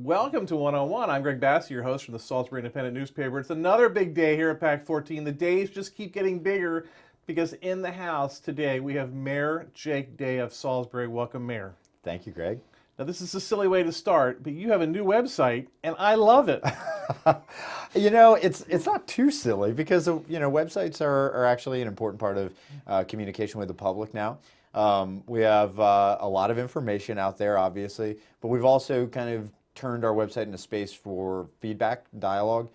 Welcome to 101. I'm Greg Bassey, your host from the Salisbury Independent newspaper. It's another big day here at PAC 14. The days just keep getting bigger because in the house today we have Mayor Jake Day of Salisbury. Welcome, Mayor. Thank you, Greg. Now, this is a silly way to start, but you have a new website, and I love it. It's not too silly because websites are actually an important part of communication with the public now. We have a lot of information out there, obviously, but we've also kind of turned our website into space for feedback, dialogue.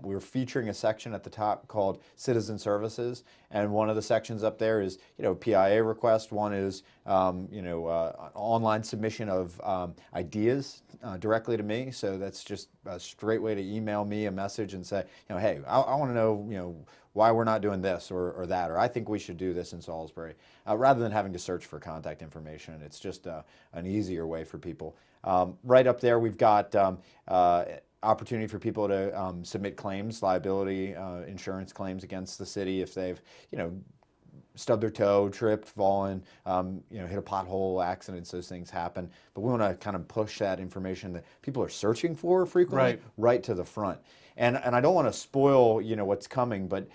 We're featuring a section at the top called Citizen Services, and one of the sections up there is, PIA request. One is, online submission of ideas directly to me. So that's just a straight way to email me a message and say, hey, I want to know, why we're not doing this or that, or I think we should do this in Salisbury, rather than having to search for contact information. It's just an easier way for people. Right up there, we've got opportunity for people to submit claims, liability insurance claims against the city if they've, stubbed their toe, tripped, fallen, hit a pothole, accidents, those things happen. But we want to kind of push that information that people are searching for frequently right to the front. And I don't want to spoil, what's coming, but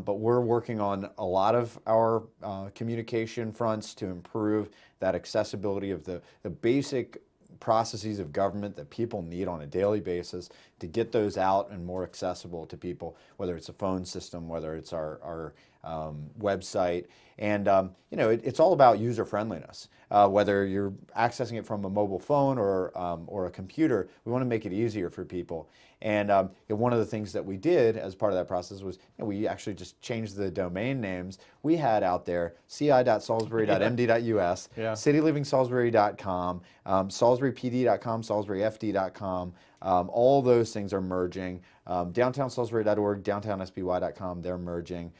we're working on a lot of our communication fronts to improve that accessibility of the basic processes of government that people need on a daily basis, to get those out and more accessible to people, whether it's a phone system, whether it's our website. And it's all about user friendliness. Whether you're accessing it from a mobile phone or a computer, we want to make it easier for people. And one of the things that we did as part of that process was we actually just changed the domain names. We had out there ci.salisbury.md.us, citylivingsalisbury.com, salisburypd.com, salisburyfd.com. All those things are merging. Downtownsalisbury.org, downtownsby.com, they're merging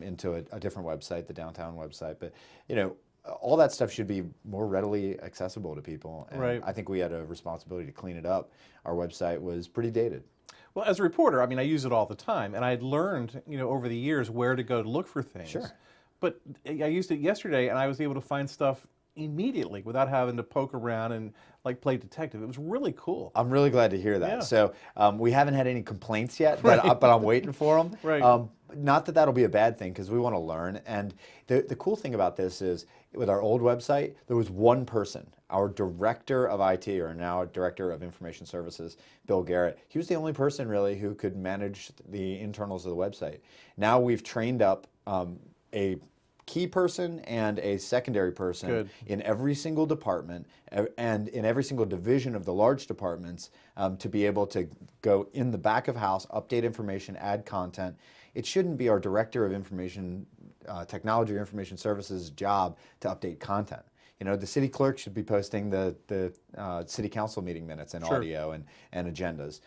into a different website, the downtown website. But, all that stuff should be more readily accessible to people. And I think we had a responsibility to clean it up. Our website was pretty dated. Well, as a reporter, I use it all the time, and I'd learned, over the years where to go to look for things. Sure. But I used it yesterday, and I was able to find stuff immediately without having to poke around and play detective. It was really cool. I'm really glad to hear that. Yeah. So we haven't had any complaints yet, but I'm waiting for them. Right. Not that that'll be a bad thing, because we want to learn. And the cool thing about this is, with our old website, there was one person, our director of IT, or now director of information services, Bill Garrett. He was the only person really who could manage the internals of the website. Now we've trained up a key person and a secondary person in every single department and in every single division of the large departments to be able to go in the back of house, update information, add content. It shouldn't be our director of information technology or information services job to update content. The city clerk should be posting the city council meeting minutes and audio and agendas.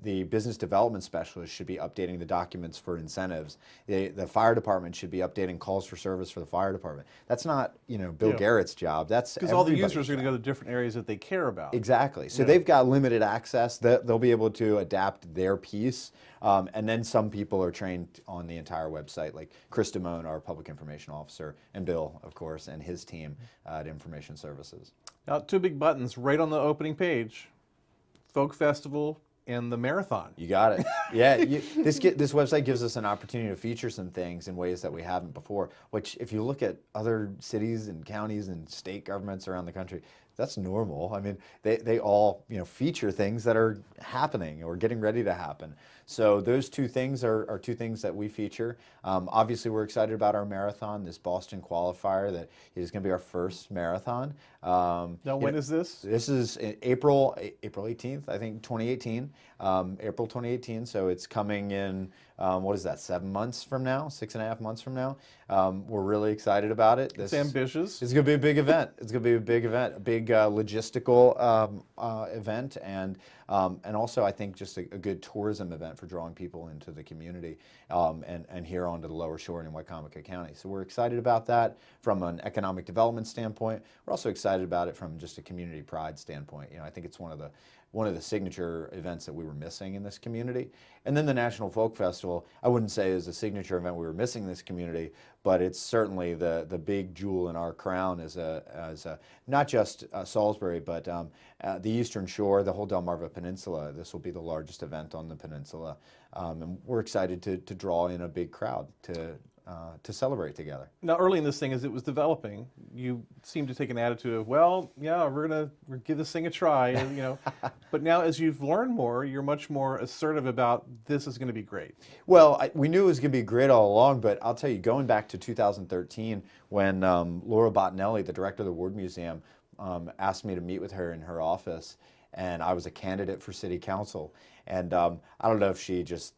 The business development specialist should be updating the documents for incentives. The fire department should be updating calls for service for the fire department. That's not, Bill Garrett's job. That's because all the users are going to go to different areas that they care about. Exactly. So they've got limited access. They'll be able to adapt their piece. And then some people are trained on the entire website, like Chris Damone, our public information officer, and Bill, of course, and his team at Information Services. Now, two big buttons right on the opening page: Folk Festival and the Marathon. You got it. Yeah, this website gives us an opportunity to feature some things in ways that we haven't before, which if you look at other cities and counties and state governments around the country, that's normal. They all feature things that are happening or getting ready to happen. So those two things are two things that we feature. Obviously, we're excited about our marathon, this Boston qualifier that is going to be our first marathon. Now, when is this? This is April 18th, I think, 2018. April 2018. So it's coming in. What is that? 7 months from now? 6.5 months from now. We're really excited about it. It's ambitious. It's going to be a big event. It's going to be a big event, a big logistical event, and also I think just a good tourism event for drawing people into the community and here onto the Lower Shore and in Wicomico County. So we're excited about that from an economic development standpoint. We're also excited about it from just a community pride standpoint. I think it's one of the signature events that we were missing in this community. And then the National Folk Festival, I wouldn't say is a signature event we were missing in this community, but it's certainly the big jewel in our crown as not just Salisbury, but the Eastern Shore, the whole Delmarva Peninsula. This will be the largest event on the peninsula, and we're excited to draw in a big crowd to celebrate together. Now, early in this thing, as it was developing, you seemed to take an attitude of, well, yeah, we're gonna give this thing a try, and, you know. But now, as you've learned more, you're much more assertive about this is going to be great. Well, we knew it was going to be great all along, but I'll tell you, going back to 2013, when Laura Bottinelli, the director of the Ward Museum, asked me to meet with her in her office, and I was a candidate for city council. And I don't know if she just,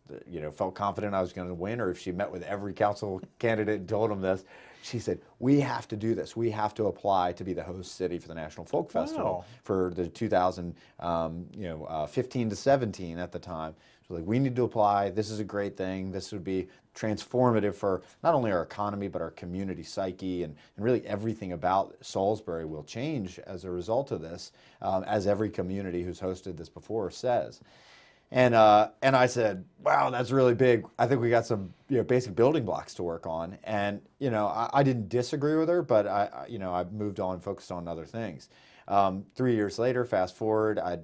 felt confident I was going to win, or if she met with every council candidate and told them this. She said, "We have to do this. We have to apply to be the host city for the National Folk Festival for the 2015 to 17 at the time." She was like, "We need to apply. This is a great thing. This would be transformative for not only our economy, but our community psyche, and really everything about Salisbury will change as a result of this, as every community who's hosted this before says." And I said, "Wow, that's really big. I think we got some basic building blocks to work on." And I didn't disagree with her, but I moved on, focused on other things. 3 years later, fast forward, I'd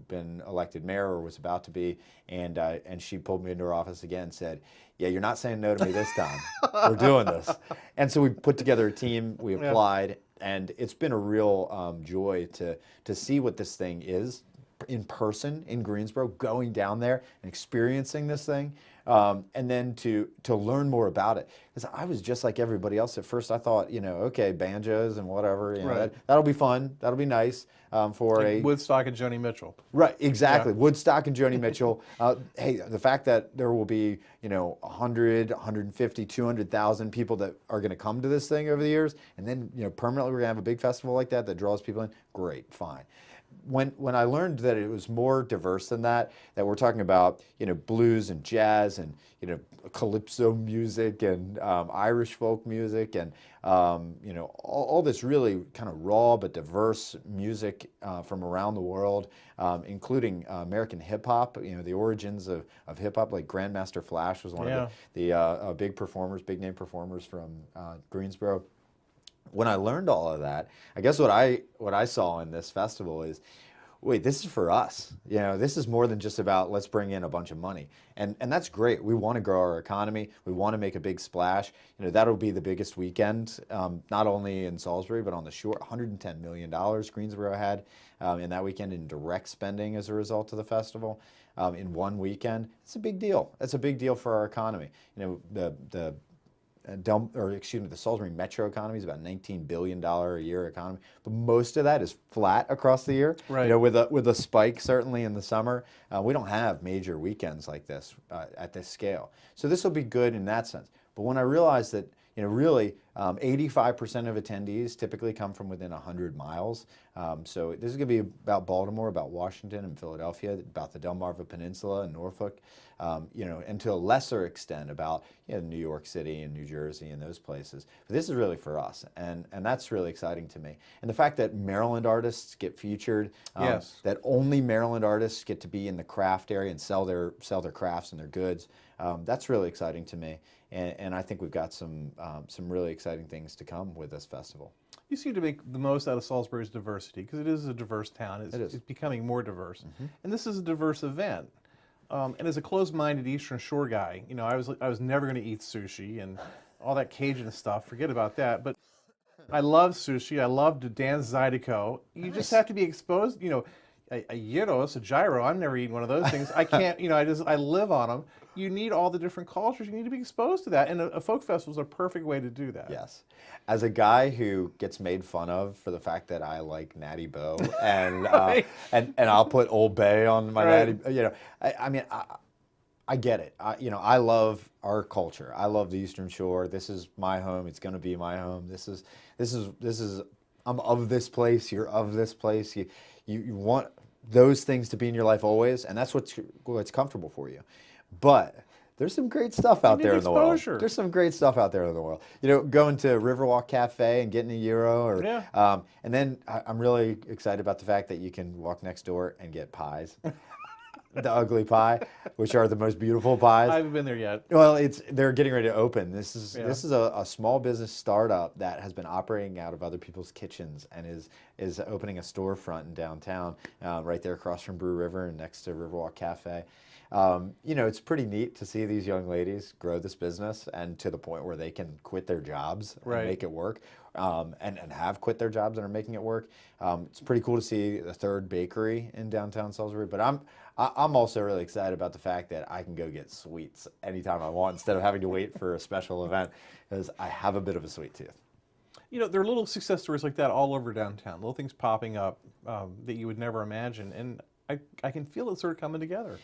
been elected mayor, or was about to be, and she pulled me into her office again and said, "Yeah, you're not saying no to me this time. We're doing this." And so we put together a team. We applied, and it's been a real joy to see what this thing is in person in Greensboro, going down there and experiencing this thing, and then to learn more about it. Because I was just like everybody else at first. I thought, okay, banjos and whatever, that'll be fun, that'll be nice for like Woodstock and Joni Mitchell. Right, exactly. Yeah. Woodstock and Joni Mitchell. Hey, the fact that there will be 100, 150, 200,000 people that are going to come to this thing over the years, and then permanently we're going to have a big festival like that draws people in. Great, fine. When I learned that it was more diverse than that we're talking about, blues and jazz and, calypso music and Irish folk music and, all this really kind of raw but diverse music from around the world, including American hip hop, the origins of hip hop, like Grandmaster Flash was one of the big name performers from Greensboro. When I learned all of that, I guess what I saw in this festival is, wait, this is for us. This is more than just about let's bring in a bunch of money. And that's great. We want to grow our economy. We want to make a big splash. That'll be the biggest weekend, not only in Salisbury, but on the shore. $110 million Greensboro had in that weekend in direct spending as a result of the festival. In one weekend, it's a big deal. It's a big deal for our economy. The Salisbury metro economy is about $19 billion a year economy, but most of that is flat across the year. Right. With a spike certainly in the summer. We don't have major weekends like this at this scale, so this will be good in that sense. But when I realized that really 85% of attendees typically come from within 100 miles. So this is going to be about Baltimore, about Washington and Philadelphia, about the Delmarva Peninsula and Norfolk, and to a lesser extent about New York City and New Jersey and those places. But this is really for us, and that's really exciting to me. And the fact that Maryland artists get featured, that only Maryland artists get to be in the craft area and sell their crafts and their goods, that's really exciting to me. And I think we've got some really exciting things to come with this festival. You seem to make the most out of Salisbury's diversity, because it is a diverse town. It's becoming more diverse. Mm-hmm. And this is a diverse event. And as a closed-minded Eastern Shore guy, I was never going to eat sushi and all that Cajun stuff. Forget about that. But I love sushi. I love Dan's Zydeco. You just have to be exposed, a gyros, a gyro. I'm never eating one of those things. I can't, I live on them. You need all the different cultures. You need to be exposed to that. And a folk festival is a perfect way to do that. Yes. As a guy who gets made fun of for the fact that I like Natty Boh and right. and I'll put Old Bay on my right. Natty, I get it. I love our culture. I love the Eastern Shore. This is my home. It's going to be my home. This is. I'm of this place. You're of this place. You want those things to be in your life always, and that's what's comfortable for you. But there's some great stuff out there in the world. There's some great stuff out there in the world. Going to Riverwalk Cafe and getting a gyro, and then I'm really excited about the fact that you can walk next door and get pies. the ugly pie, which are the most beautiful pies. I haven't been there yet. Well, they're getting ready to open. This is Yeah. this is a small business startup that has been operating out of other people's kitchens and is opening a storefront in downtown, right there across from Brew River and next to Riverwalk Cafe. It's pretty neat to see these young ladies grow this business and to the point where they can quit their jobs and make it work, and have quit their jobs and are making it work. It's pretty cool to see the third bakery in downtown Salisbury, but I'm also really excited about the fact that I can go get sweets anytime I want instead of having to wait for a special event, because I have a bit of a sweet tooth. There are little success stories like that all over downtown, little things popping up that you would never imagine, and I can feel it sort of coming together.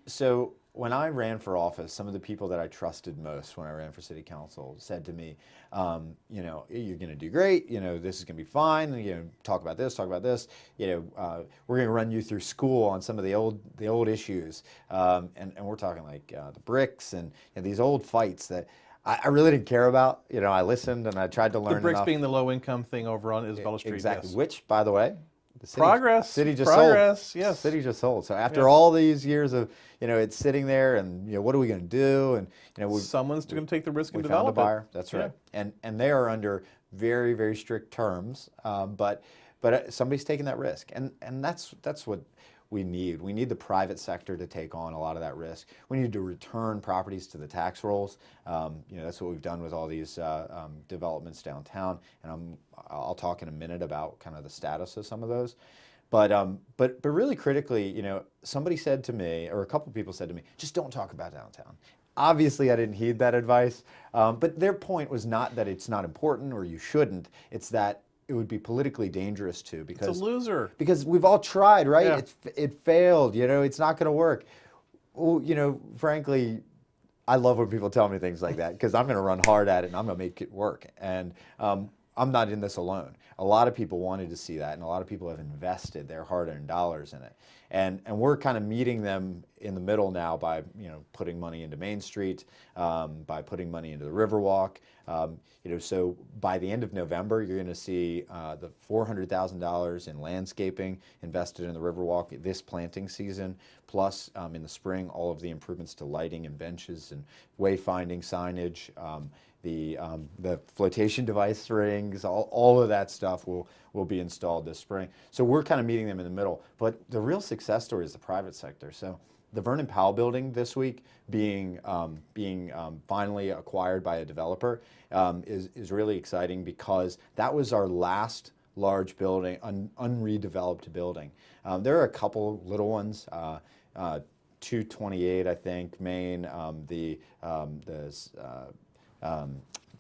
So when I ran for office, some of the people that I trusted most when I ran for city council said to me, you're going to do great. This is going to be fine. Talk about this. We're going to run you through school on some of the old issues, and we're talking like the bricks and these old fights that I really didn't care about. I listened and I tried to learn. The bricks enough. being the low-income thing over on Isabella Street. Exactly. Yes. Which, by the way, the city just sold. Yes. City just sold. So after all these years of, it's sitting there, and what are we going to do? And someone's going to take the risk and we found a develop it. buyer. That's right. And they are under very, very strict terms. But somebody's taking that risk, and that's what we need. We need the private sector to take on a lot of that risk. We need to return properties to the tax rolls. That's what we've done with all these developments downtown, and I'll talk in a minute about kind of the status of some of those. But really critically, somebody said to me, or a couple people said to me, just don't talk about downtown. Obviously, I didn't heed that advice, but their point was not that it's not important or you shouldn't. It's that it would be politically dangerous to, because it's a loser. Because we've all tried, right? Yeah. It failed. It's not going to work. Well, frankly, I love when people tell me things like that, because I'm going to run hard at it and I'm going to make it work. And I'm not in this alone. A lot of people wanted to see that, and a lot of people have invested their hard-earned dollars in it. And we're kind of meeting them in the middle now by putting money into Main Street, by putting money into the Riverwalk. So by the end of November, you're going to see the $400,000 in landscaping invested in the Riverwalk this planting season, plus in the spring, all of the improvements to lighting and benches and wayfinding signage. The flotation device rings, all of that stuff will be installed this spring. So we're kind of meeting them in the middle. But the real success story is the private sector. So the Vernon Powell building this week being finally acquired by a developer is really exciting, because that was our last large building, unredeveloped building. There are a couple little ones. 228, I think, Main,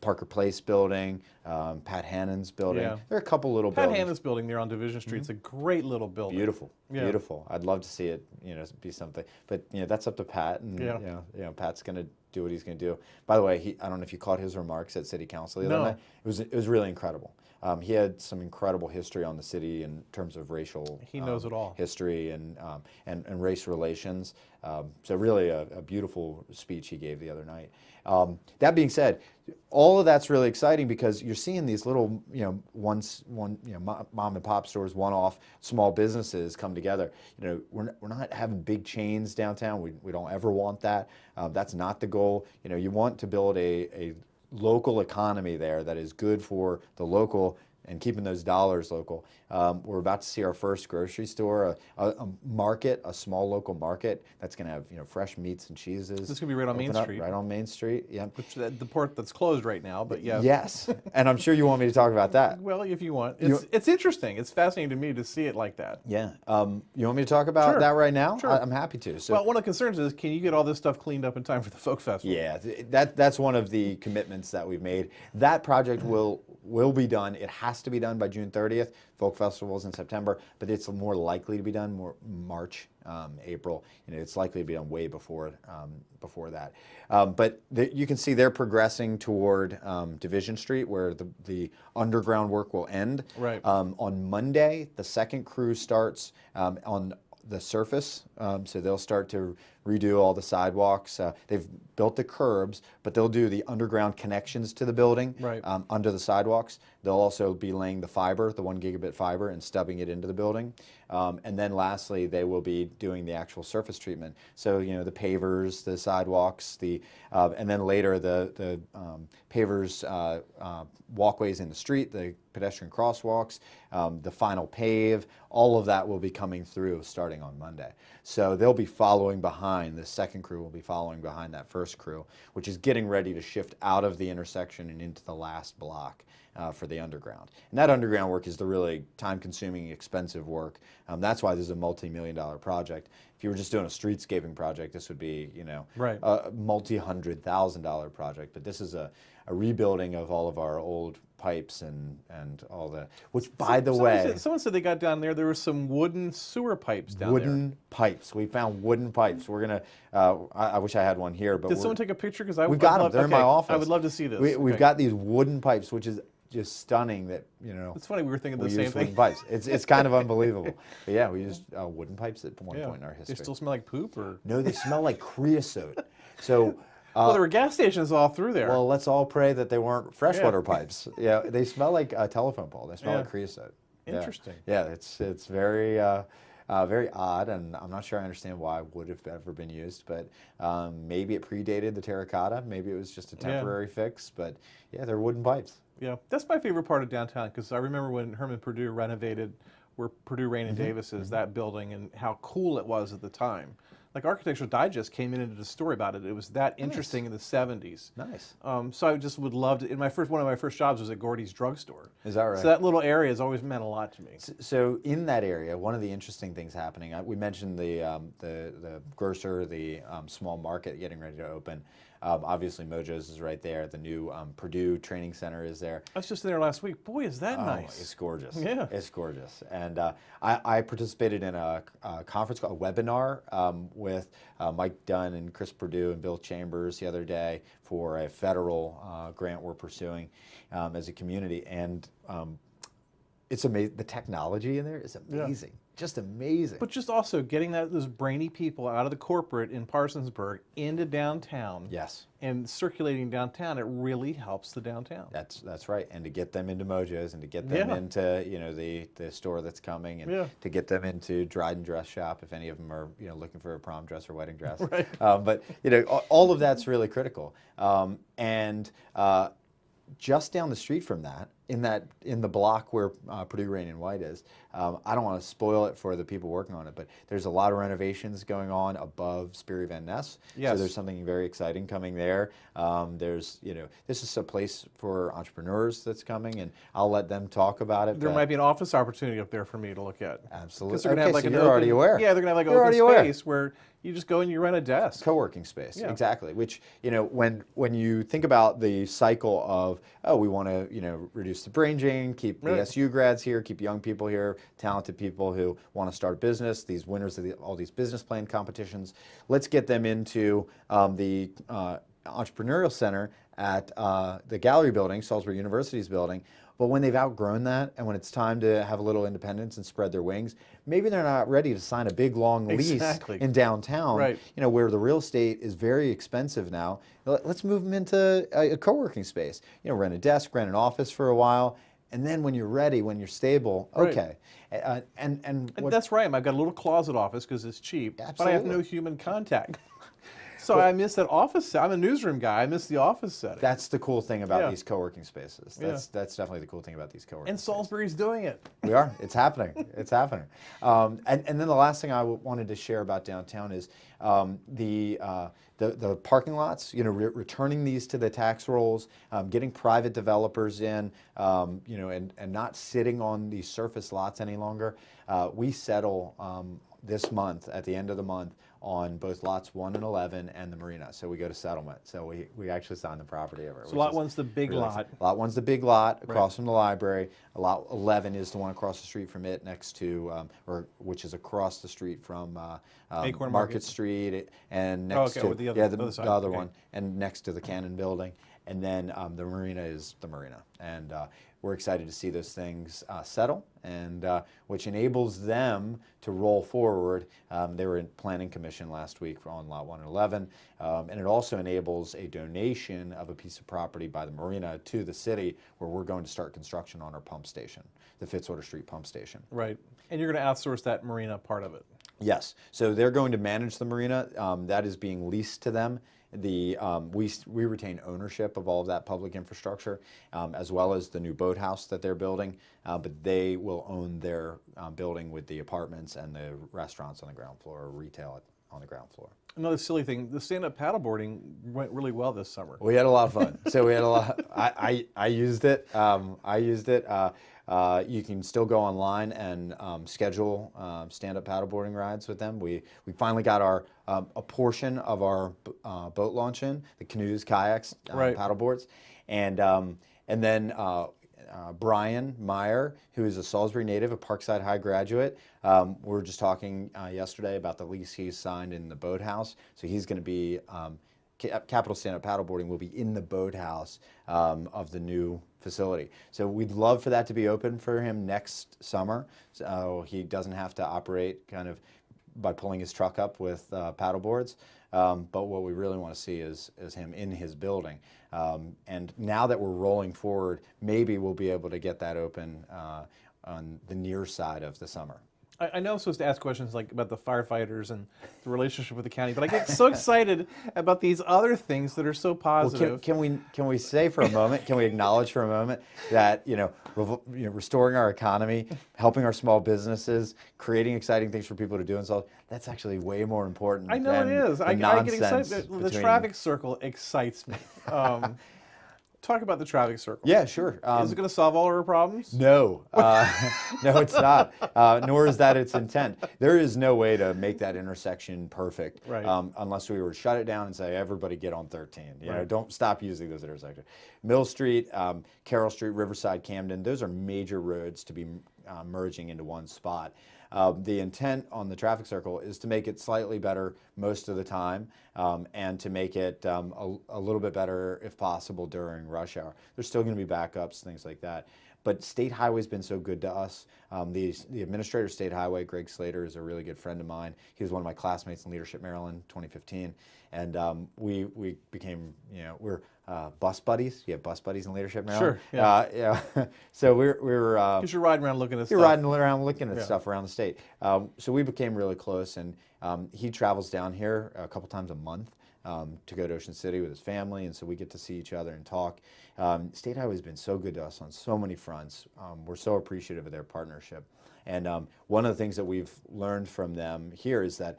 Parker Place building, Pat Hannon's building. Yeah. There are a couple little Pat buildings. Hannon's building there on Division Street. It's a great little building. Beautiful, Yeah. beautiful. I'd love to see it, be something. But that's up to Pat, and Pat's going to do what he's going to do. By the way, I don't know if you caught his remarks at City Council the other night. It was really incredible. He had some incredible history on the city in terms of racial. He knows it all. History and race relations. So really a beautiful speech he gave the other night. That being said, all of that's really exciting, because you're seeing these little, mom and pop stores, one-off small businesses come together. We're not having big chains downtown. We don't ever want that. That's not the goal. You want to build a local economy there that is good for the local and keeping those dollars local. We're about to see our first grocery store, a market, a small local market that's going to have fresh meats and cheeses. This is going to be right on Main Street. Right on Main Street, yeah. Which the part that's closed right now, but yeah. Yes, and I'm sure you want me to talk about that. Well, if you want. It's interesting. It's fascinating to me to see it like that. Yeah. You want me to talk about that right now? Sure. I'm happy to. So, well, one of the concerns is, can you get all this stuff cleaned up in time for the Folk Festival? Yeah, that's one of the commitments that we've made. That project will be done. It has to be done by June 30th. Folk Festival's in September, but it's more likely to be done more March, April. It's likely to be done way before that. But you can see they're progressing toward Division Street, where the underground work will end. Right. On Monday, the second crew starts on the surface, so they'll start to redo all the sidewalks. They've built the curbs, but they'll do the underground connections to the building Right. under the sidewalks. They'll also be laying the fiber, the 1 gigabit fiber, and stubbing it into the building. And then lastly, they will be doing the actual surface treatment. So, the pavers, the sidewalks, and then later the pavers, walkways in the street, the pedestrian crosswalks, the final pave, all of that will be coming through starting on Monday. So they'll be following behind, the second crew will be following behind that first crew, which is getting ready to shift out of the intersection and into the last block. For the underground. And that underground work is the really time-consuming, expensive work. That's why this is a multi-million-dollar project. If you were just doing a streetscaping project, this would be, Right. a multi-$100,000 project. But this is a rebuilding of all of our old pipes and all the, which by the way, someone said they got down there. There were some wooden sewer pipes down there. wooden pipes. We found wooden pipes. We're gonna. I wish I had one here, but Did someone take a picture? Because we've got them. They're in my office. I would love to see this. We've got these wooden pipes, which is just stunning. That It's funny, we were thinking the we same use thing. wooden pipes. It's kind of unbelievable. But yeah, we used wooden pipes at one point in our history. They still smell like poop, or No, they smell like creosote. So. well, there were gas stations all through there. Well, let's all pray that they weren't freshwater pipes. Yeah, they smell like a telephone pole. They smell like creosote. Interesting. Yeah, it's very very odd, and I'm not sure I understand why it would have ever been used, but maybe it predated the terracotta. Maybe it was just a temporary fix, but yeah, they're wooden pipes. Yeah, that's my favorite part of downtown, because I remember when Herman Purdue renovated where Purdue Rain and Davis is, that building, and how cool it was at the time. Like Architectural Digest came in and did a story about it. It was that interesting in the 70s. Nice. So I just would love to. One of my first jobs was at Gordy's Drugstore. Is that right? So that little area has always meant a lot to me. So in that area, one of the interesting things happening, we mentioned the grocer, the small market getting ready to open. Obviously, Mojo's is right there. The new Purdue Training Center is there. I was just there last week. Boy, is that nice. It's gorgeous. Yeah. It's gorgeous. And I participated in a conference, a webinar with Mike Dunn and Chris Purdue and Bill Chambers the other day for a federal grant we're pursuing as a community. And it's amazing. The technology in there is amazing. Yeah. Just amazing. But just also getting those brainy people out of the corporate in Parsonsburg into downtown. Yes. And circulating downtown, it really helps the downtown. That's right. And to get them into Mojo's and to get them into the store that's coming, and to get them into Dryden Dress Shop if any of them are looking for a prom dress or wedding dress. Right. But all of that's really critical. Just down the street from that, in the block where Purdue Rain and White is, I don't want to spoil it for the people working on it, but there's a lot of renovations going on above Sperry Van Ness. Yes. So there's something very exciting coming there. There's this is a place for entrepreneurs that's coming, and I'll let them talk about it. There might be an office opportunity up there for me to look at. Absolutely. They're gonna have like so an you're already aware. Yeah, they're gonna have like an You're open already space where you just go and you rent a desk. Co-working space, Yeah. exactly. Which when you think about the cycle of we want to reduce the brain drain, keep the SU grads here, keep young people here, talented people who want to start a business, these winners of all these business plan competitions, let's get them into the entrepreneurial center at the Gallery building, Salisbury University's building. But when they've outgrown that, and when it's time to have a little independence and spread their wings, maybe they're not ready to sign a big long lease in downtown, where the real estate is very expensive now. Let's move them into a co-working space. Rent a desk, rent an office for a while, and then when you're ready, when you're stable, okay. And that's right. I've got a little closet office because it's cheap, but I have no human contact. So I miss that office. I'm a newsroom guy. I miss the office setting. That's the cool thing about these co-working spaces. That's definitely the cool thing about these co-working spaces. And Salisbury's doing it. We are. It's happening. It's happening. And then the last thing I wanted to share about downtown is the parking lots. Returning these to the tax rolls, getting private developers in, and not sitting on these surface lots any longer. We settle this month, at the end of the month, on both lots 1 and 11 and the marina. So we go to settlement. So we actually sign the property over. So lot 1's the big really lot. Lot 1's the big lot across from the library. Lot 11 is the one across the street from it, next to, which is across the street from Acorn Market Street, and next to the other, the other one, and next to the Cannon Building. and then the marina is the marina. And we're excited to see those things settle, and which enables them to roll forward. They were in Planning Commission last week on Lot 1 and 11, and it also enables a donation of a piece of property by the marina to the city, where we're going to start construction on our pump station, the Fitzwater Street pump station. Right. And you're going to outsource that marina part of it. Yes. So they're going to manage the marina. That is being leased to them. We retain ownership of all of that public infrastructure, as well as the new boathouse that they're building, but they will own their building with the apartments and the restaurants on the ground floor, or retail on the ground floor. Another silly thing, the stand-up paddleboarding went really well this summer. We had a lot of fun. So we had a lot. I used it. You can still go online and schedule stand-up paddleboarding rides with them. We finally got a portion of our boat launch in, the canoes, kayaks, Right. paddleboards, and then Brian Meyer, who is a Salisbury native, a Parkside High graduate. We were just talking yesterday about the lease he's signed in the boathouse. So he's going to be, Capital Stand-Up Paddleboarding will be in the boathouse of the new facility. So we'd love for that to be open for him next summer, so he doesn't have to operate kind of by pulling his truck up with paddleboards. But what we really want to see is him in his building. And now that we're rolling forward, maybe we'll be able to get that open on the near side of the summer. I know I'm supposed to ask questions like about the firefighters and the relationship with the county, but I get so excited about these other things that are so positive. Well, can we say for a moment? Can we acknowledge for a moment that restoring our economy, helping our small businesses, creating exciting things for people to do, and so that's actually way more important. I know than it is. the I get nonsense excited. The between- traffic circle excites me. Talk about the traffic circle. Yeah, sure. Is it going to solve all our problems? No, no, it's not. Nor is that its intent. There is no way to make that intersection perfect, Right. Unless we were to shut it down and say everybody get on 13. Right. Don't stop using those intersections. Mill Street, Carroll Street, Riverside, Camden. Those are major roads to be merging into one spot. The intent on the traffic circle is to make it slightly better most of the time, and to make it a little bit better, if possible, during rush hour. There's still going to be backups, things like that. But State Highway's been so good to us. The administrator of State Highway, Greg Slater, is a really good friend of mine. He was one of my classmates in Leadership Maryland, 2015. And we became, we're bus buddies. You have bus buddies in Leadership Maryland? Sure, yeah. Yeah. So we're Because you're riding around looking at you're stuff. riding around looking at Yeah. stuff around the state. So we became really close, and he travels down here a couple times a month to go to Ocean City with his family, and so we get to see each other and talk. State Highway has been so good to us on so many fronts. We're so appreciative of their partnership. And one of the things that we've learned from them here is that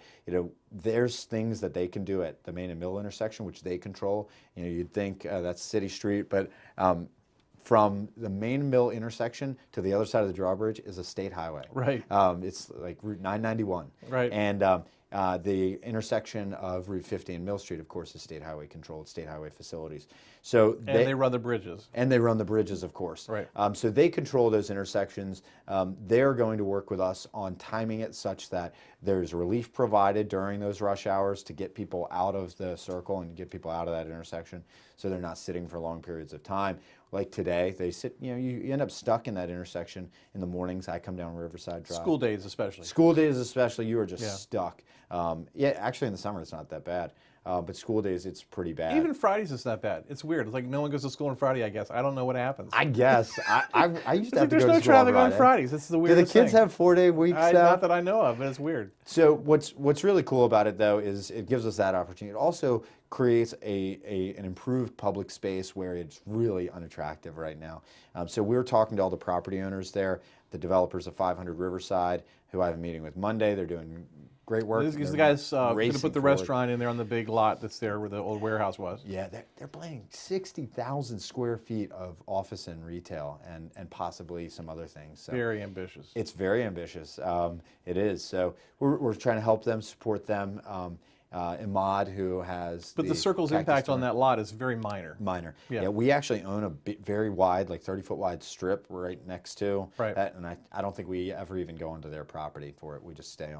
there's things that they can do at the Main and Mill intersection, which they control. You'd think that's City Street, but from the Main and Mill intersection to the other side of the drawbridge is a state highway. Right. It's like Route 991. Right. And the intersection of Route 50 and Mill Street, of course, is state highway controlled, state highway facilities. So And they run the bridges. and they run the bridges, of course. Right. So they control those intersections. They're going to work with us on timing it such that there's relief provided during those rush hours to get people out of the circle and get people out of that intersection, so they're not sitting for long periods of time. Like today, they sit. You end up stuck in that intersection in the mornings. I come down Riverside Drive. School days especially. School days especially, you are just Yeah. stuck. Yeah, actually in the summer it's not that bad, but school days it's pretty bad. Even Fridays it's not bad. It's weird. It's like no one goes to school on Friday, I guess. I don't know what happens. I guess I used to It's have like to there's go no to school traffic on Friday. Fridays. This is the Do the weirdest kids thing. have 4-day weeks now? Not that I know of, but it's weird. So what's really cool about it though is it gives us that opportunity. It also creates an improved public space where it's really unattractive right now. So we're talking to all the property owners there, the developers of 500 Riverside, who I have a meeting with Monday. They're doing great work. These They're guys going to racing put the forward. restaurant in there on the big lot that's there where the old warehouse was. Yeah, they're planning 60,000 square feet of office and retail, and possibly some other things. So Very ambitious. it's very ambitious. It is. So we're trying to help them, support them. Imad, who has But the circle's Cactus impact on Store. that lot is very minor. Minor. Yeah. We actually own a very wide, like 30-foot wide strip right next to Right. that, and I don't think we ever even go onto their property for it. We just stay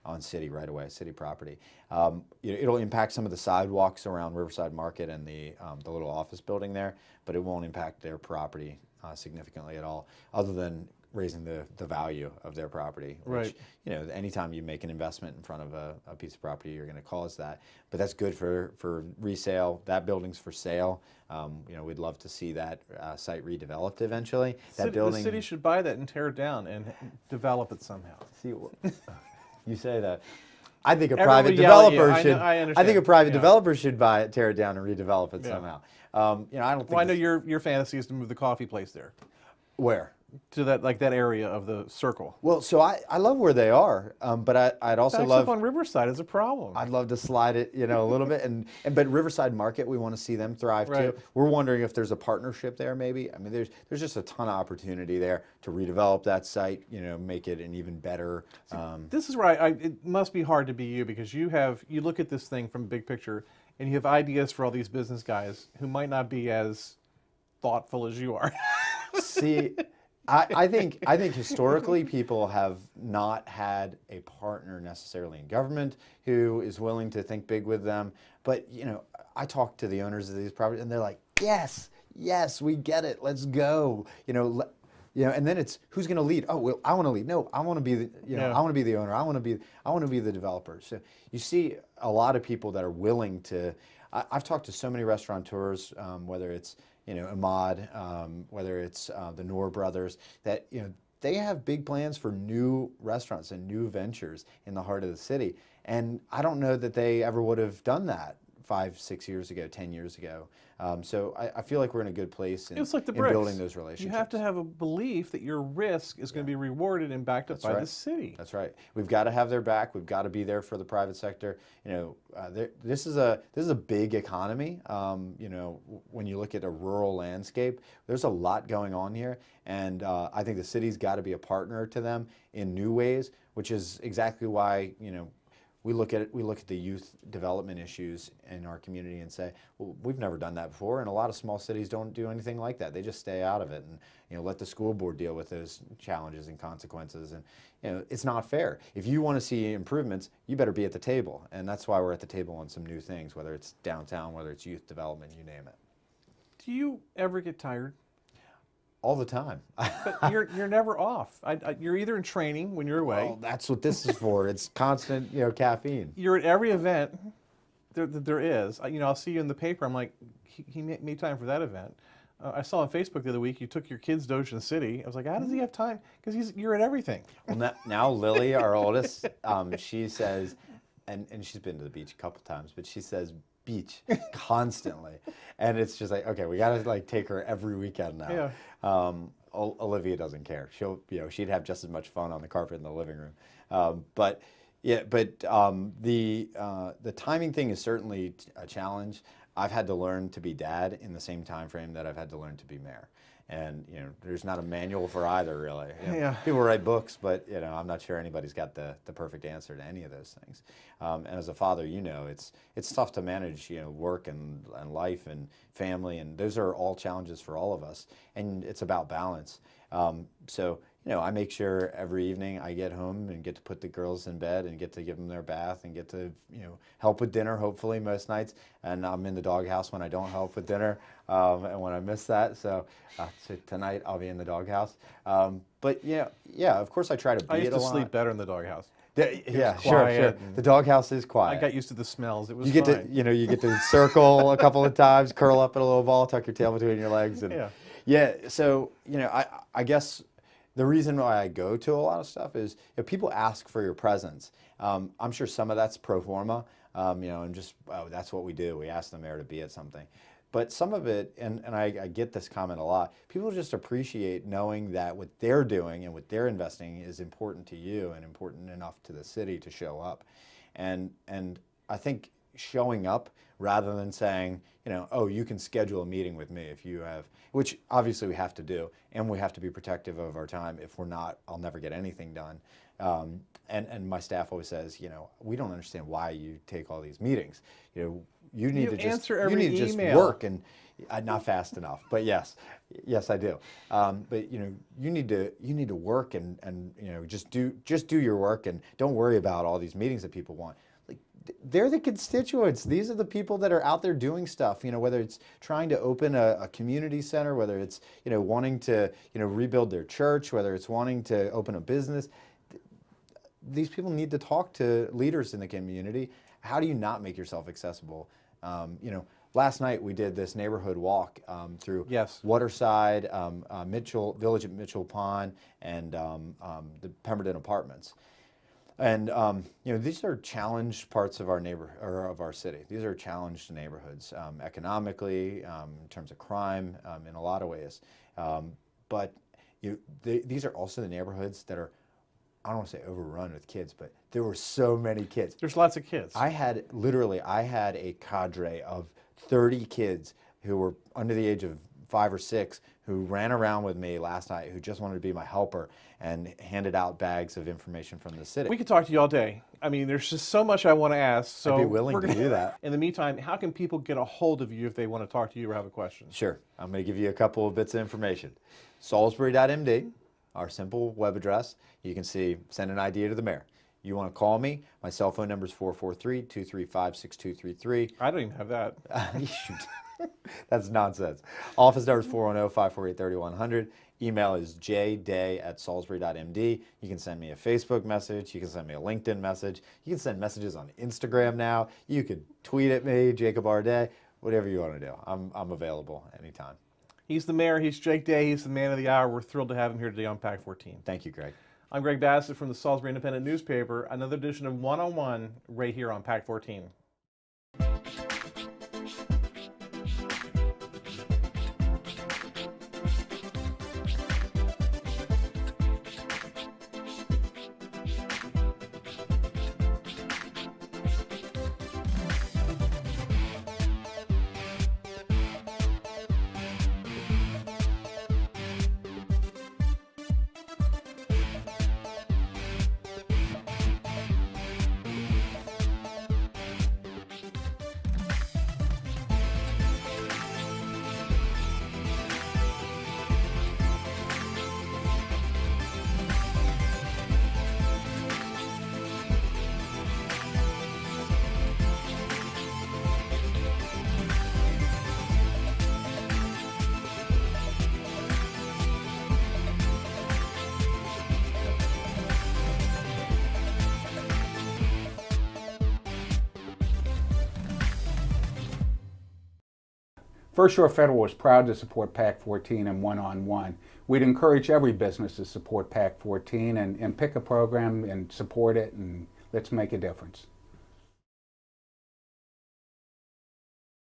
on city right away, city property. It'll impact some of the sidewalks around Riverside Market and the little office building there, but it won't impact their property significantly at all, other than raising the value of their property. Which, Right. Anytime you make an investment in front of a piece of property, you're going to cause that. But that's good for resale. That building's for sale. We'd love to see that site redeveloped eventually. That building. The city should buy that and tear it down and develop it somehow. See, you say that. I think a Everyone private will yell at you. developer should. I understand. think a private Yeah. developer should buy it, tear it down, and redevelop it Yeah. somehow. I don't think. Well, I know your fantasy is to move the coffee place there Where? to that area of the circle. Well, so I love where they are, but I'd also Backs love. up on Riverside is a problem. I'd love to slide it, a little bit, but Riverside Market, we want to see them thrive Right. too. We're wondering if there's a partnership there, maybe. I mean, there's just a ton of opportunity there to redevelop that site, make it an even better. This is where it must be hard to be you, because you look at this thing from big picture and you have ideas for all these business guys who might not be as thoughtful as you are. See, I think historically people have not had a partner necessarily in government who is willing to think big with them. But I talk to the owners of these properties, and they're like, "Yes, we get it. Let's go." And then it's who's going to lead? Oh, well, I want to lead. No, I want to be the Yeah. I want to be the owner. I want to be the developer. So you see a lot of people that are willing to. I've talked to so many restaurateurs, whether it's Ahmad, whether it's the Noor brothers, that they have big plans for new restaurants and new ventures in the heart of the city. And I don't know that they ever would have done that 5, 6 years ago, 10 years ago. So I feel like we're in a good place in, It's like the in bricks. building those relationships. You have to have a belief that your risk is going to be rewarded and backed up by the city. That's right. We've got to have their back. We've got to be there for the private sector. This is a big economy. When you look at a rural landscape, there's a lot going on here, and I think the city's got to be a partner to them in new ways, which is exactly why we look at the youth development issues in our community and say, well, we've never done that before, and a lot of small cities don't do anything like that. They just stay out of it and let the school board deal with those challenges and consequences. And it's not fair. If you want to see improvements, you better be at the table, and that's why we're at the table on some new things, whether it's downtown, whether it's youth development, you name it. Do you ever get tired? All the time. But you're never off. You're either in training when you're away. Well, that's what this is for. It's constant, caffeine. You're at every event there is. I'll see you in the paper. I'm like, he made time for that event. I saw on Facebook the other week you took your kids to Ocean City. I was like, how does he have time? Because you're at everything. Well, now Lily, our oldest, she says, and she's been to the beach a couple times, but she says beach constantly, and it's just like, okay, we gotta take her every weekend now. Yeah. Olivia doesn't care. She'd have just as much fun on the carpet in the living room. But the timing thing is certainly a challenge. I've had to learn to be dad in the same time frame that I've had to learn to be mayor. And there's not a manual for either, really. Yeah. People write books, but I'm not sure anybody's got the perfect answer to any of those things. And as a father, it's tough to manage work and life and family, and those are all challenges for all of us. And it's about balance. So I make sure every evening I get home and get to put the girls in bed and get to give them their bath and get to help with dinner, hopefully most nights. And I'm in the doghouse when I don't help with dinner and when I miss that. So tonight I'll be in the doghouse. But of course I try to be I used it a to lot. sleep better in the doghouse. Yeah, sure. quiet and- The doghouse is quiet. I got used to the smells. It was You get fine. to you get to circle a couple of times, curl up in a little ball, tuck your tail between your legs, and So I guess the reason why I go to a lot of stuff is if people ask for your presence. I'm sure some of that's pro forma, and just that's what we do. We ask the mayor to be at something. But some of it, and I get this comment a lot, people just appreciate knowing that what they're doing and what they're investing is important to you and important enough to the city to show up. And I think showing up rather than saying, oh, you can schedule a meeting with me if you have, which obviously we have to do, and we have to be protective of our time. If we're not, I'll never get anything done. And my staff always says, we don't understand why you take all these meetings. You need to just answer every you need to just email. work, and not fast enough, but yes, I do. But you need to work and just do your work, and don't worry about all these meetings that people want. Like, they're the constituents. These are the people that are out there doing stuff. Whether it's trying to open a community center, whether it's wanting to rebuild their church, whether it's wanting to open a business. These people need to talk to leaders in the community. How do you not make yourself accessible? Last night we did this neighborhood walk through Waterside, Village at Mitchell Pond, and the Pemberton Apartments. And these are challenged parts of our of our city. These are challenged neighborhoods economically, in terms of crime, in a lot of ways. But these are also the neighborhoods that are, I don't want to say overrun with kids, but there were so many kids. There's lots of kids. I had a cadre of 30 kids who were under the age of 5 or 6 who ran around with me last night, who just wanted to be my helper and handed out bags of information from the city. We could talk to you all day. I mean, there's just so much I want to ask. So I'd be willing to do that. In the meantime, how can people get a hold of you if they want to talk to you or have a question? Sure. I'm going to give you a couple of bits of information. Salisbury.md, our simple web address. You can send an idea to the mayor. You want to call me? My cell phone number is 443-235-6233. I don't even have that. That's nonsense. Office number is 410-548-3100. Email is jday@salisbury.md. You can send me a Facebook message. You can send me a LinkedIn message. You can send messages on Instagram now. You could tweet at me, Jacob Arday, whatever you want to do. I'm available anytime. He's the mayor. He's Jake Day. He's the man of the hour. We're thrilled to have him here today on Pack 14. Thank you, Greg. I'm Greg Bassett from the Salisbury Independent Newspaper. Another edition of One-on-One right here on Pack 14. First Shore Federal is proud to support PAC 14 and One-on-One. We'd encourage every business to support PAC 14 and pick a program and support it, and let's make a difference.